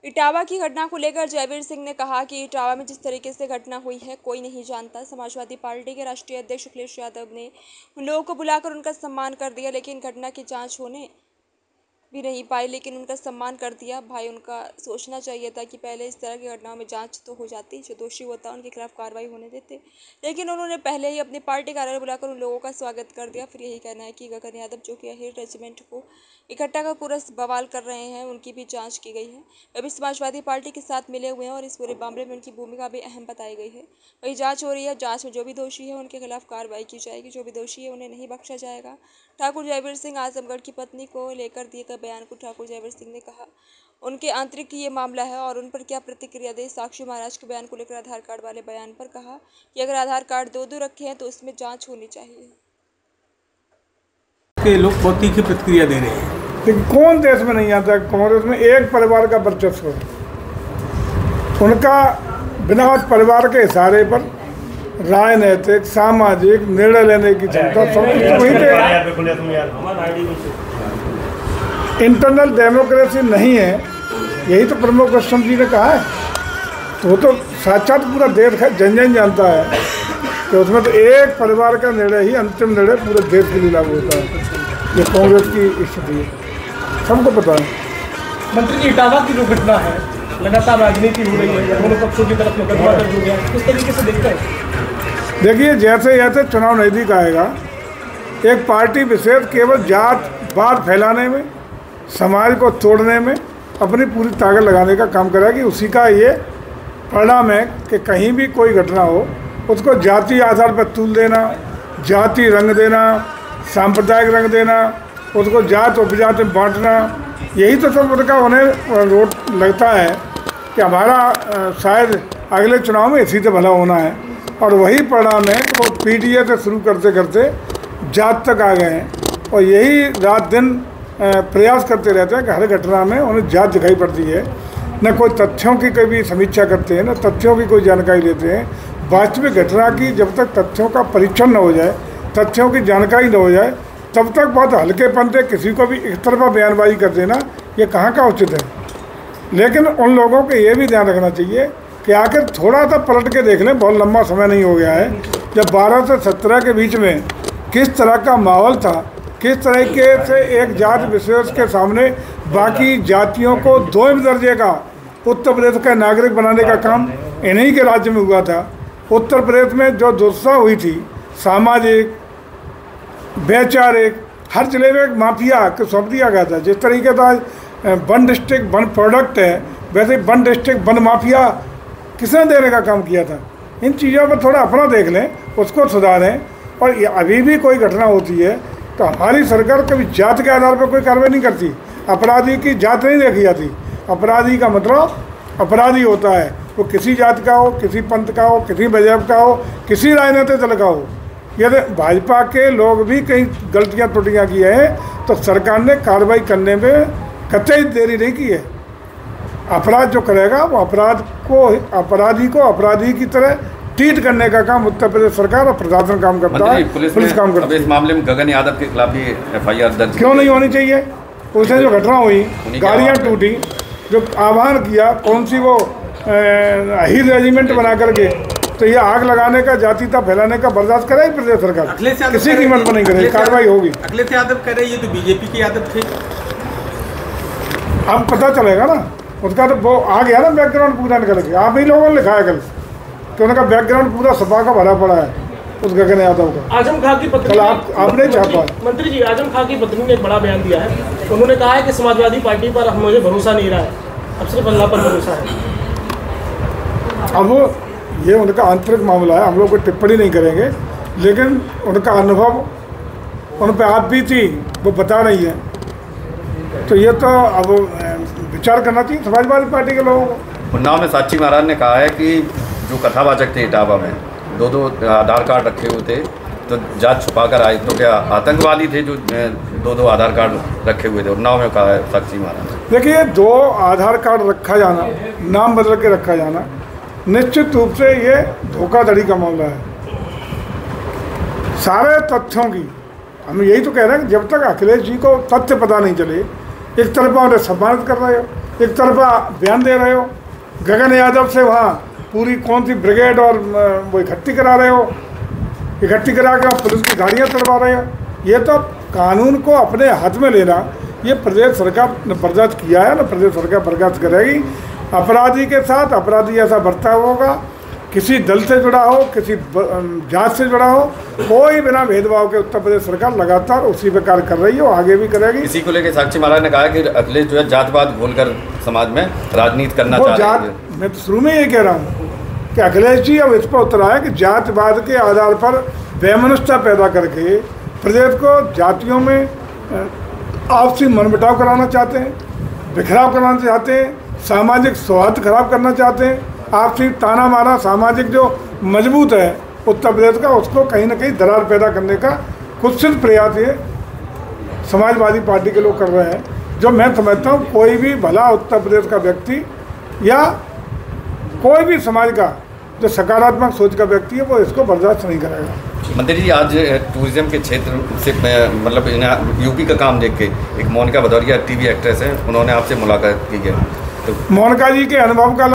इटावा की घटना को लेकर जयवीर सिंह ने कहा कि इटावा में जिस तरीके से घटना हुई है कोई नहीं जानता। समाजवादी पार्टी के राष्ट्रीय अध्यक्ष अखिलेश यादव ने उन लोगों को बुलाकर उनका सम्मान कर दिया, लेकिन घटना की जांच होने भी नहीं पाई, लेकिन उनका सम्मान कर दिया। भाई, उनका सोचना चाहिए था कि पहले इस तरह की घटनाओं में जांच तो हो जाती, जो दोषी होता उनके खिलाफ कार्रवाई होने देते, लेकिन उन्होंने पहले ही अपनी पार्टी कार्यालय बुलाकर उन लोगों का स्वागत कर दिया। फिर यही कहना है कि गगन यादव, जो कि अहिर रेजिमेंट को इकट्ठा कर पूरा बवाल कर रहे हैं, उनकी भी जांच की गई है। वे भी समाजवादी पार्टी के साथ मिले हुए हैं और इस पूरे मामले में उनकी भूमिका भी अहम बताई गई है। वही जांच हो रही है, जांच में जो भी दोषी है उनके खिलाफ कार्रवाई की जाएगी, जो भी दोषी है उन्हें नहीं बख्शा जाएगा। ठाकुर जयवीर सिंह आजमगढ़ की पत्नी को लेकर दिए गए बयान को ठाकुर जयवीर सिंह ने कहा उनके आंतरिक ये मामला है और उन पर क्या प्रतिक्रिया दे। साक्षी महाराज के बयान को लेकर आधार कार्ड वाले बयान पर कहा कि अगर आधार कार्ड दो रखे हैं तो उसमें जांच होनी चाहिए। के लोग बहुत तीखी प्रतिक्रिया दे रहे हैं। लेकिन कौन देश में नहीं आता, कांग्रेस में एक परिवार का वर्चस्व, उनका बिना उस परिवार के इशारे पर राजनीतिक सामाजिक निर्णय लेने की क्षमता सब कुछ वहीं पे। इंटरनल डेमोक्रेसी नहीं है, यही तो प्रमुख कृष्ण जी ने कहा है। तो वो तो साक्षात पूरा देश जन जन जानता है कि उसमें तो एक परिवार का निर्णय ही अंतिम निर्णय पूरे देश के लिए लागू होता है। ये कांग्रेस की स्थिति है, सबको पता है। मंत्री जी, इटावा की जो घटना है, लगातार राजनीति हो रही है, दोनों पक्षों की तरफ मुकदमा दर्ज हो गया, किस तरीके से देखते हैं? देखिए, जैसे जैसे चुनाव नज़दीक आएगा, एक पार्टी विशेष केवल जात-पात फैलाने में, समाज को तोड़ने में अपनी पूरी ताकत लगाने का काम करेगी। उसी का ये परिणाम है कि कहीं भी कोई घटना हो उसको जाति आधार पर तूल देना, जाति रंग देना, सांप्रदायिक रंग देना, उसको जात उपजात में बांटना, यही तो सब उनका उन्हें रोट लगता है कि हमारा शायद अगले चुनाव में इसी से भला होना है। और वही परिणाम है कि वो पीटीए से शुरू करते करते जात तक आ गए हैं और यही रात दिन प्रयास करते रहते हैं कि हर घटना में उन्हें जात दिखाई पड़ती है। न कोई तथ्यों की कभी समीक्षा करते हैं, न तथ्यों की कोई जानकारी लेते हैं। वास्तविक घटना की जब तक तथ्यों का परीक्षण न हो जाए, तथ्यों की जानकारी न हो जाए, तब तक बहुत हल्केपन से किसी को भी एक तरफा बयानबाजी कर देना ये कहाँ का उचित है। लेकिन उन लोगों को ये भी ध्यान रखना चाहिए कि आखिर थोड़ा सा पलट के देख लें, बहुत लंबा समय नहीं हो गया है, जब 12 से 17 के बीच में किस तरह का माहौल था, किस तरीके से एक जात विशेष के सामने बाकी जातियों को 2वें दर्जे का उत्तर प्रदेश का नागरिक बनाने का काम इन्हीं के राज्य में हुआ था। उत्तर प्रदेश में जो दुर्दशा हुई थी, सामाजिक वैचारिक, हर जिले में एक माफिया को सौंप दिया गया था। जिस तरीके का वन डिस्ट्रिक्ट वन प्रोडक्ट है, वैसे वन डिस्ट्रिक्ट वन माफिया किसने देने का काम किया था। इन चीज़ों पर थोड़ा अपना देख लें, उसको सुधारें। और अभी भी कोई घटना होती है तो हमारी सरकार कभी जात के आधार पर कोई कार्रवाई नहीं करती। अपराधी की जात नहीं देखी जाती। अपराधी का मतलब अपराधी होता है, वो किसी जात का हो, किसी पंथ का हो, किसी मजहब का हो, किसी राजनीतिक दल का हो। यदि भाजपा के लोग भी कहीं गलतियां त्रुटियां की हैं तो सरकार ने कार्रवाई करने में कतई देरी नहीं की है। अपराध जो करेगा वो अपराधी को अपराधी की तरह ट्रीट करने का काम उत्तर प्रदेश सरकार और प्रशासन काम करता है, पुलिस काम करती है। इस मामले में गगन यादव के खिलाफ भी FIR दर्ज क्यों नहीं होनी चाहिए? उसने जो घटना हुई, गाड़ियाँ टूटी, जो आह्वान किया, कौन सी वो अहिर रेजिमेंट बना करके, तो ये आग लगाने का, जातीयता फैलाने का बर्दाश्त करेगी प्रदेश सरकार, किसी कीमत पर नहीं करेगी, कार्रवाई होगी। अखिलेश यादव कह रहे ये तो बीजेपी के यादव थे। अब पता चलेगा ना, उसका तो वो आ गया ना बैकग्राउंड पूरा निकल गया। आप ही लोगों ने लिखा है कल कि उनका बैकग्राउंड पूरा सपा का भरा पड़ा है उस गगन यादव का। आजम खां की पत्नी, कल आपने छापा। मंत्री जी, आजम खां की पत्नी ने एक बड़ा बयान दिया है। उन्होंने कहा है कि समाजवादी पार्टी पर मुझे भरोसा नहीं रहा है, अब सिर्फ अल्लाह पर भरोसा है। अब ये उनका आंतरिक मामला है, हम लोग कोई टिप्पणी नहीं करेंगे, लेकिन उनका अनुभव उन पर आप भी थी, वो बता रही है, तो ये तो अब विचार करना चाहिए समाजवादी पार्टी के लोगों को। उन्नाव में साक्षी महाराज ने कहा है कि जो कथावाचक थे इटावा में 2-2 आधार कार्ड रखे हुए थे, तो जात छुपा कर आए, तो क्या आतंकवादी थे जो 2-2 आधार कार्ड रखे हुए थे? उन्नाव में कहा है साक्षी महाराज। देखिए, 2 आधार कार्ड रखा जाना, नाम बदल के रखा जाना, निश्चित रूप से ये धोखाधड़ी का मामला है। सारे तथ्यों की हम यही तो कह रहे हैं कि जब तक अखिलेश जी को तथ्य पता नहीं चले, एक तरफा उन्हें सम्मानित कर रहे हो, एक तरफा बयान दे रहे हो, गगन यादव से वहाँ पूरी कौन सी ब्रिगेड और वो इकट्ठी करा रहे हो, इकट्ठी करा के पुलिस की गाड़ियाँ चढ़वा रहे हो। ये तो कानून को अपने हाथ में लेना, ये प्रदेश सरकार ने बर्दाश्त किया है ना, प्रदेश सरकार बर्दाश्त करेगी। अपराधी के साथ अपराधी ऐसा बर्ताव होगा, किसी दल से जुड़ा हो, किसी जात से जुड़ा हो, कोई बिना भेदभाव के उत्तर प्रदेश सरकार लगातार उसी पे कार्य कर रही है, आगे भी करेगी। इसी को लेकर साक्षी महाराज ने कहा कि अखिलेश जो है जातवाद भूलकर समाज में राजनीति करना चाह रहे हैं। मैं तो शुरू में ये कह रहा हूँ कि अखिलेश जी अब इस पर उतरा है कि जातवाद के आधार पर वैमनस्यता पैदा करके प्रदेश को जातियों में आपसी मनमुटाव कराना चाहते हैं, बिखराव कराना चाहते हैं, सामाजिक सौहार्द खराब करना चाहते हैं, आपसी ताना मारा सामाजिक जो मजबूत है उत्तर प्रदेश का, उसको कहीं ना कहीं दरार पैदा करने का कुत्सित प्रयास ये समाजवादी पार्टी के लोग कर रहे हैं, जो मैं समझता हूँ कोई भी भला उत्तर प्रदेश का व्यक्ति या कोई भी समाज का जो सकारात्मक सोच का व्यक्ति है वो इसको बर्दाश्त नहीं करेगा। मंत्री जी, आज टूरिज्म के क्षेत्र से मतलब यूपी का काम देख के एक मोनिका भदौरिया टीवी एक्ट्रेस है, उन्होंने आपसे मुलाकात की है, तो मोनिका जी के अनुभव का